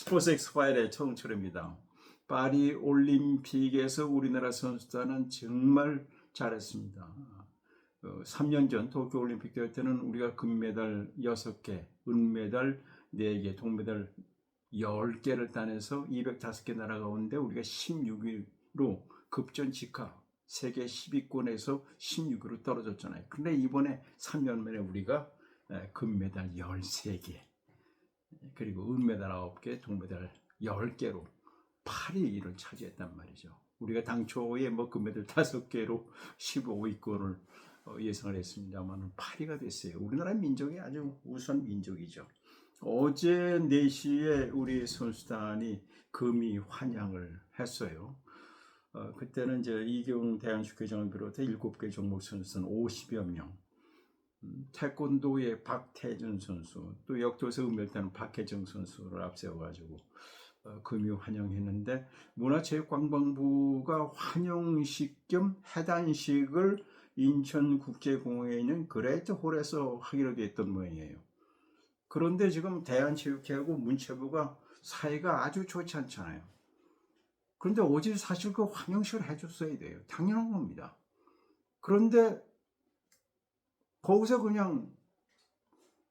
스포츠 엑스파일의 청출입니다. 파리 올림픽에서 우리나라 선수단은 정말 잘했습니다. 3년 전 도쿄 올림픽 대회 때는 우리가 금메달 6개, 은메달 4개, 동메달 10개를 따내서 205개 나라 가운데 우리가 16위로 급전 직하 세계 10위권에서 16위로 떨어졌잖아요. 그런데 이번에 3년 만에 우리가 금메달 13개, 그리고 은메달 9개, 동메달 10개로 8위를 차지했단 말이죠. 우리가 당초에 금메달 5개로 15위권을 예상을 했습니다만 8위가 됐어요. 우리나라 민족이 아주 우수한 민족이죠. 어제 4시에 우리 선수단이 금이 환영을 했어요. 그때는 이제 이경 대한축구회장을 비롯해 7개 종목 선수는 50여 명, 태권도의 박태준 선수, 또 역도에서 은메달은 박혜정 선수를 앞세워가지고 금이 환영했는데, 문화체육관광부가 환영식 겸 해단식을 인천국제공원에 있는 그레이트 홀에서 하기로 됐던 모양이에요. 그런데 지금 대한체육회하고 문체부가 사이가 아주 좋지 않잖아요. 그런데 어제 사실 그 환영식을 해줬어야 돼요. 당연한 겁니다. 그런데 거기서 그냥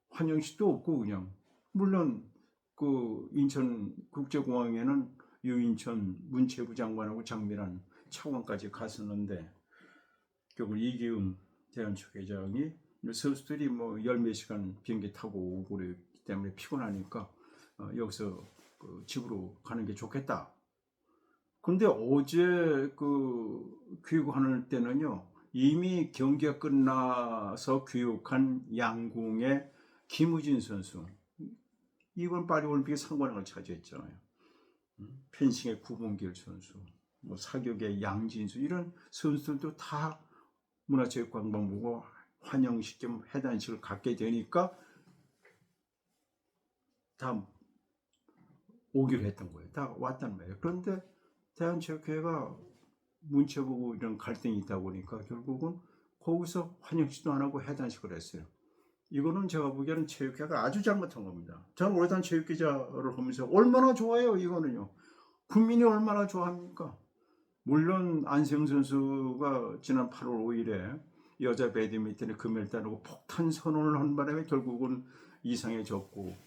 환영식도 없고, 그냥 물론 그 인천국제공항에는 유인천 문체부 장관하고 장미란 차관까지 갔었는데, 결국 이기흥 대한축구회장이 선수들이 열 몇 시간 비행기 타고 오고 그랬기 때문에 피곤하니까 여기서 집으로 가는 게 좋겠다. 근데 어제 교육하는 때는요, 이미 경기가 끝나서 교육한 양궁의 김우진 선수, 이번 파리올림픽에 상관왕을 차지했잖아요. 펜싱의 구봉길 선수, 사격의 양진수, 이런 선수들도 다 문화체육관광부가 환영식 겸 해단식을 갖게 되니까 다 오기로 했던 거예요. 다 왔단 말이에요. 그런데 대한체육회가 문체부고 이런 갈등이 있다 보니까 결국은 거기서 환영식도 안 하고 해단식을 했어요. 이거는 제가 보기에는 체육회가 아주 잘못한 겁니다. 저는 오래된 체육기자를 하면서 얼마나 좋아요, 이거는요. 국민이 얼마나 좋아합니까? 물론 안세영 선수가 지난 8월 5일에 여자 배드민턴의 금메달 따르고 폭탄 선언을 한 바람에 결국은 이상해졌고,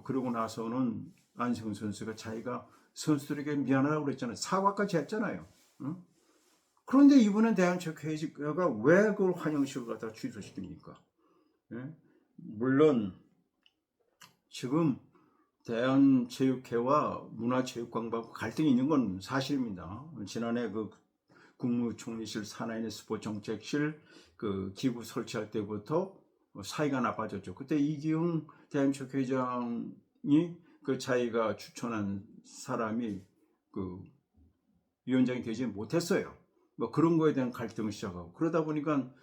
그러고 나서는 안세영 선수가 자기가 선수들에게 미안하다고 그랬잖아요. 사과까지 했잖아요. 그런데 이번엔 대한체육회가 왜 그걸 환영식을 갖다 취소시킵니까? 물론 지금 대한체육회와 문화체육관광부 갈등이 있는 건 사실입니다. 지난해 국무총리실 산하에 있는 스포츠정책실 기구 설치할 때부터 사이가 나빠졌죠. 그때 이기흥 대한체육회장이 자기가 추천한 사람이 위원장이 되지 못했어요. 그런 거에 대한 갈등을 시작하고, 그러다 보니까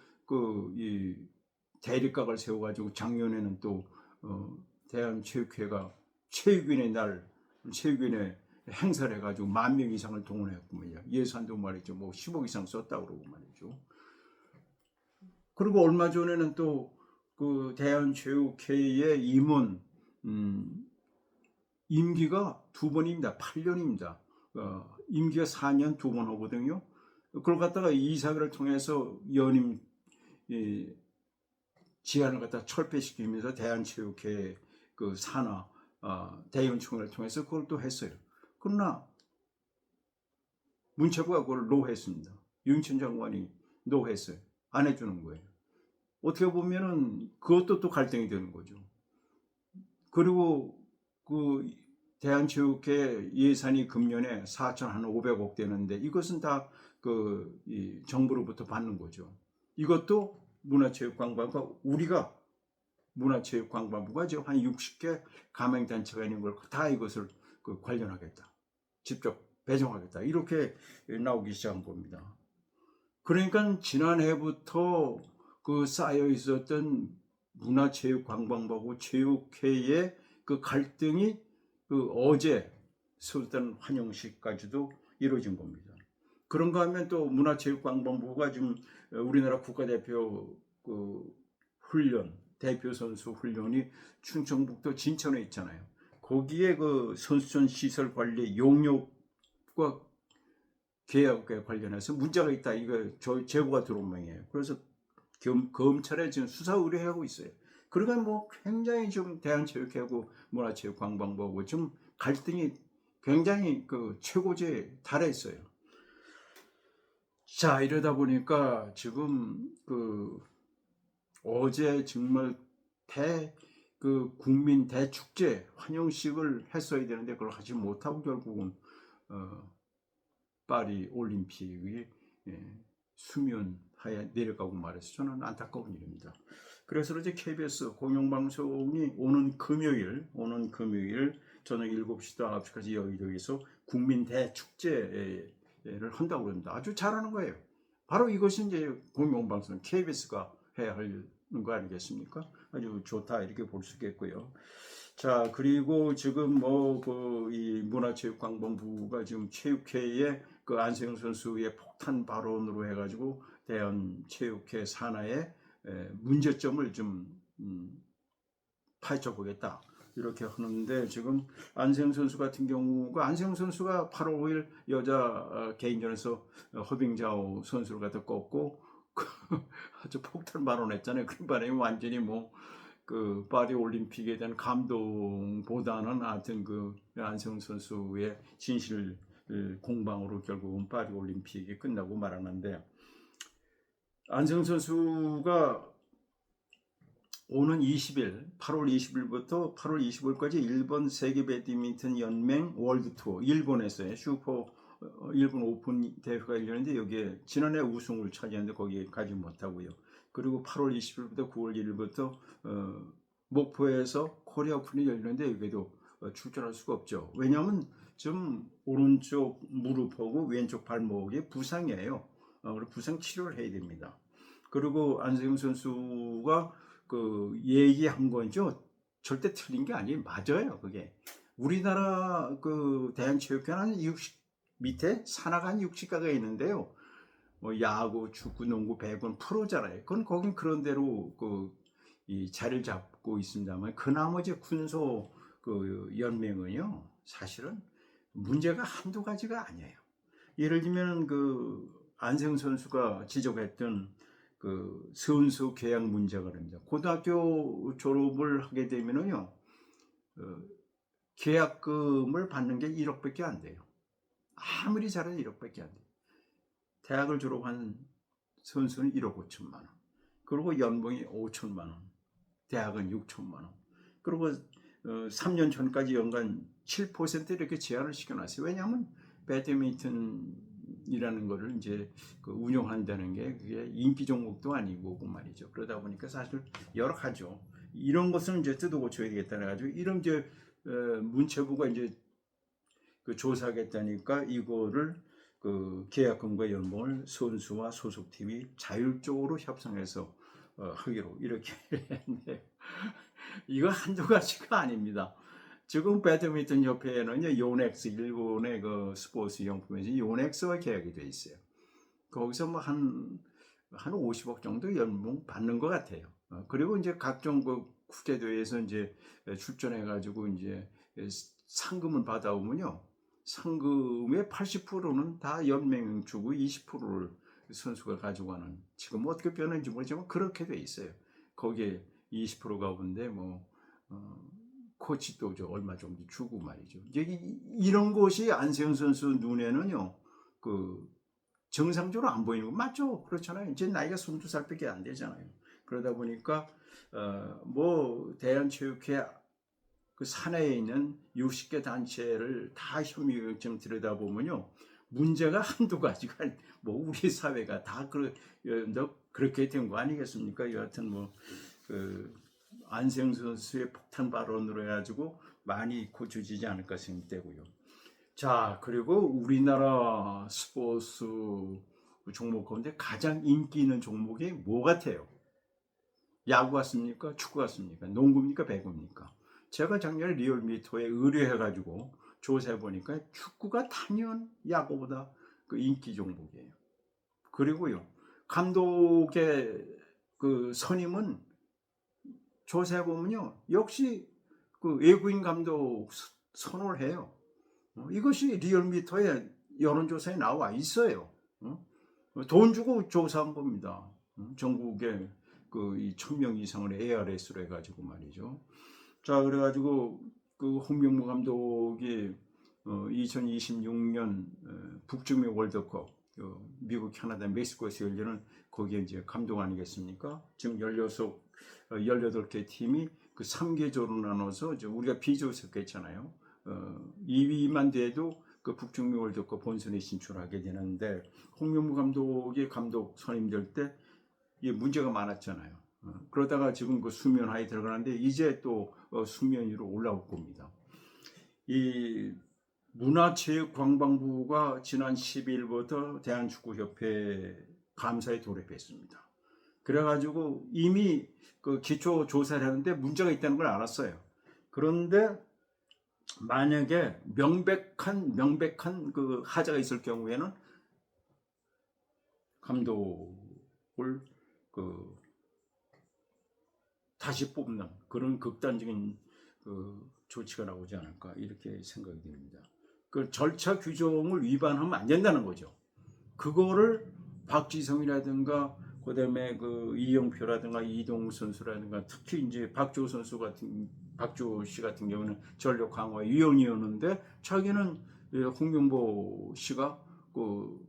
이 대립각을 세워가지고 작년에는 또 대한체육회가 체육인의 날, 체육인의 행사를 해가지고 10,000명 이상을 동원했군요. 예산도 말이죠, 10억 이상 썼다고 그러고 말이죠. 그리고 얼마 전에는 또 대한체육회의 임원 임기가 2번입니다. 8년입니다. 임기가 4년 2번 하거든요. 그걸 갖다가 이사회를 통해서 연임 지안을 갖다 철폐시키면서 대한체육회 산하 대의원총회를 통해서 그걸 또 했어요. 그러나 문체부가 그걸 노했습니다. 유인천 장관이 노했어요. 안 해주는 거예요. 어떻게 보면은 그것도 또 갈등이 되는 거죠. 그리고 대한체육회 예산이 금년에 4,500억 되는데, 이것은 다 이 정부로부터 받는 거죠. 이것도 문화체육관광부가, 우리가 문화체육관광부가 지금 한 60개 가맹단체가 있는 걸 다 이것을 관련하겠다, 직접 배정하겠다, 이렇게 나오기 시작한 겁니다. 그러니까 지난해부터 쌓여 있었던 문화체육관광부하고 체육회의 갈등이 어제 선수단 환영식까지도 이루어진 겁니다. 그런가 하면 또 문화체육관광부가 지금 우리나라 국가대표 훈련, 대표 선수 훈련이 충청북도 진천에 있잖아요. 거기에 그 선수촌 시설 관리 용역과 계약에 관련해서 문제가 있다. 이거 제보가 들어온 모양이에요. 그래서 검찰에 지금 수사 의뢰하고 있어요. 그러니까 뭐 굉장히 좀 대한체육회하고 문화체육관광부하고 좀 갈등이 굉장히 그 최고조에 달해 있어요. 자, 이러다 보니까 지금 그 어제 정말 국민 대축제 환영식을 했어야 되는데 그걸 하지 못하고 결국은 파리 올림픽이 수면하에 내려가고 말해서 저는 안타까운 일입니다. 그래서 이제 KBS 공영방송이 오는 금요일 저녁 7시부터 9시까지 여의도에서 국민 대축제를 한다고 합니다. 아주 잘하는 거예요. 바로 이것이 이제 공영방송 KBS가 해야 하는 거 아니겠습니까? 아주 좋다 이렇게 볼 수 있겠고요. 자, 그리고 지금 이 문화체육관광부가 지금 체육회에 그 안세영 선수의 폭탄 발언으로 해가지고 대한체육회 산하의 문제점을 좀 파헤쳐 보겠다 이렇게 하는데, 지금 안세영 선수 같은 경우가 안세영 선수가 8월 5일 여자 개인전에서 허빙자오 선수를 갖다 꺾고 아주 폭탄 발언했잖아요. 그 발언이 완전히 그 파리 올림픽에 대한 감동보다는 하여튼 그 안세영 선수의 진실 공방으로 결국은 파리 올림픽이 끝나고 말았는데, 안세영 선수가 오는 20일 8월 20일부터 8월 25일까지 일본 세계 배드민턴 연맹 월드 투어 일본에서의 일본 오픈 대회가 열렸는데 여기에 지난해 우승을 차지했는데 거기에 가지 못하고요. 그리고 8월 20일부터 9월 1일부터 목포에서 코리아 오픈이 열렸는데 여기에도 출전할 수가 없죠. 왜냐하면 지금 오른쪽 무릎하고 왼쪽 발목이 부상이에요. 그리고 부상 치료를 해야 됩니다. 그리고 안세영 선수가 그 얘기한 거죠. 절대 틀린 게 아니에요. 맞아요. 그게 우리나라 그 대한체육회는 60 밑에 산악한 60가가 있는데요. 야구, 축구, 농구, 배구는 프로잖아요. 그건 거긴 그런 대로 이 자리를 잡고 있습니다만 그 나머지 군소 그 연맹은요 사실은 문제가 한두 가지가 아니에요. 예를 들면 그 안세영 선수가 지적했던 그 선수 계약 문제가 됩니다. 고등학교 졸업을 하게 되면은요 계약금을 받는 게 1억밖에 안 돼요. 아무리 잘해도 1억밖에 안 돼요. 대학을 졸업한 선수는 1억 5천만 원. 그리고 연봉이 5천만 원. 대학은 6천만 원. 그리고 3년 전까지 연간 7% 이렇게 제한을 시켜놨어요. 왜냐하면 배드민턴이라는 거를 이제 운영한다는 게 그게 인기 종목도 아니고 말이죠. 그러다 보니까 사실 여러 가지죠. 이런 것은 이제 뜯어 고쳐야 되겠다 해가지고 이런 이제 문체부가 이제 그 조사하겠다니까 이거를 그 계약금과 연봉을 선수와 소속팀이 자율적으로 협상해서 하기로 이렇게 했는데 이거 한두 가지가 아닙니다. 지금 배드민턴 협회에는 요넥스 일본의 그 스포츠 용품에서 요넥스와 계약이 돼 있어요. 거기서 한 50억 정도 연봉 받는 것 같아요. 그리고 이제 각종 그 국제대회에서 이제 출전해가지고 이제 상금을 받아오면요. 상금의 80%는 다 연맹 주고 20%를 선수가 가져가는, 지금 어떻게 변했는지 모르지만 그렇게 돼 있어요. 거기에 20%가 오는데 코치도 얼마 정도 주고 말이죠. 이런 것이 안세영 선수 눈에는요, 정상적으로 안 보이는 거 맞죠? 그렇잖아요. 이제 나이가 22살밖에 안 되잖아요. 그러다 보니까 대한체육회 그 산하에 있는 60개 단체를 다 협의를 좀 들여다보면요, 문제가 한두 가지가 우리 사회가 다 그렇게 된 거 아니겠습니까? 여하튼 안세영 선수의 폭탄 발언으로 해가지고 많이 고쳐지지 않을까 생각되고요. 자, 그리고 우리나라 스포츠 종목 가운데 가장 인기 있는 종목이 뭐 같아요? 야구 같습니까? 축구 같습니까? 농구입니까? 배구입니까? 제가 작년에 리얼미터에 의뢰해가지고 조사해보니까 축구가 단연 야구보다 그 인기 종목이에요. 그리고요, 감독의 그 선임은 조사해보면요, 역시 그 외국인 감독 선호를 해요. 이것이 리얼미터의 여론조사에 나와 있어요. 돈 주고 조사한 겁니다. 전국에 이 1000명 이상을 ARS로 해가지고 말이죠. 자, 그래가지고 그 홍명보 감독이 2026년 북중미 월드컵 미국, 캐나다, 멕시코에서 열리는 거기에 이제 감독 아니겠습니까? 지금 18개 팀이 그 3개조로 나눠서 이제 우리가 B조 섞였잖아요. 2위만 돼도 그 북중미 월드컵 본선에 진출하게 되는데 홍명보 감독이 감독 선임될 때 이게 문제가 많았잖아요. 그러다가 지금 그 수면 하에 들어가는데 이제 또 수면 위로 올라올 겁니다. 이 문화체육관광부가 지난 10일부터 대한축구협회 감사에 돌입했습니다. 그래가지고 이미 그 기초 조사를 하는데 문제가 있다는 걸 알았어요. 그런데 만약에 명백한 그 하자가 있을 경우에는 감독을 그 다시 뽑는 그런 극단적인 그 조치가 나오지 않을까 이렇게 생각이 됩니다. 그 절차 규정을 위반하면 안 된다는 거죠. 그거를 박지성이라든가 그다음에 그 이영표라든가 이동우 선수라든가 특히 이제 박주호 씨 같은 경우는 전력 강화 위원이었는데 자기는 홍명보 씨가 그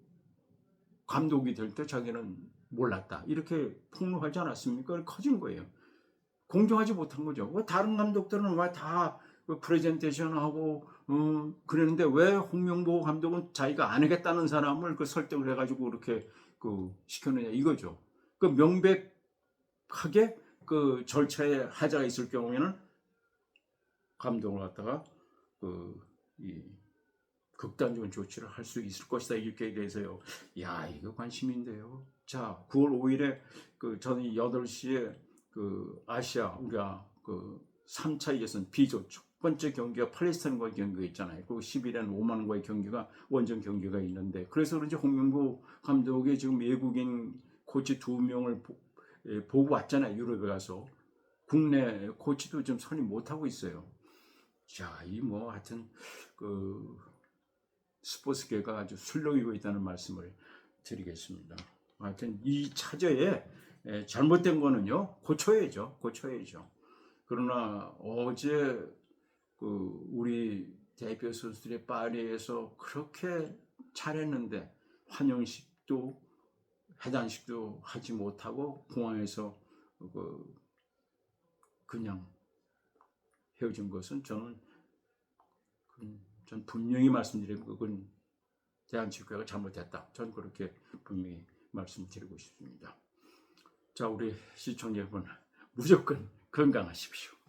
감독이 될 때 자기는 몰랐다 이렇게 폭로하지 않았습니까? 커진 거예요. 공정하지 못한 거죠. 다른 감독들은 왜 다 프레젠테이션하고 그러는데 왜 홍명보 감독은 자기가 안 하겠다는 사람을 그 설득을 해가지고 그렇게 그 시켰느냐 이거죠. 그 명백하게 그 절차에 하자가 있을 경우에는 감독을 갖다가 이 극단적인 조치를 할 수 있을 것이다 이렇게 대해서요. 야 이거 관심인데요. 자 9월 5일에 그 저는 8시에 그 아시아 우리가 그 3차 예선 B조 첫 번째 경기가 팔레스타인과의 경기가 있잖아요. 그리고 11일에는 오만과의 경기가 원정 경기가 있는데 그래서 그런지 홍명보 감독이 지금 외국인 코치 2명을 보고 왔잖아요. 유럽에 가서 국내 코치도 좀 선임 못 하고 있어요. 자, 이 뭐 하여튼 그 스포츠계가 아주 술렁이고 있다는 말씀을 드리겠습니다. 하여튼 이 차저에 잘못된 거는요 고쳐야죠. 그러나 어제 그 우리 대표 선수들이 파리에서 그렇게 잘했는데 환영식도 해단식도 하지 못하고 공항에서 그냥 헤어진 것은 전 분명히 말씀드리고 그건 대한축구가 잘못했다. 전 그렇게 분명히 말씀드리고 싶습니다. 자, 우리 시청자 여러분 무조건 건강하십시오.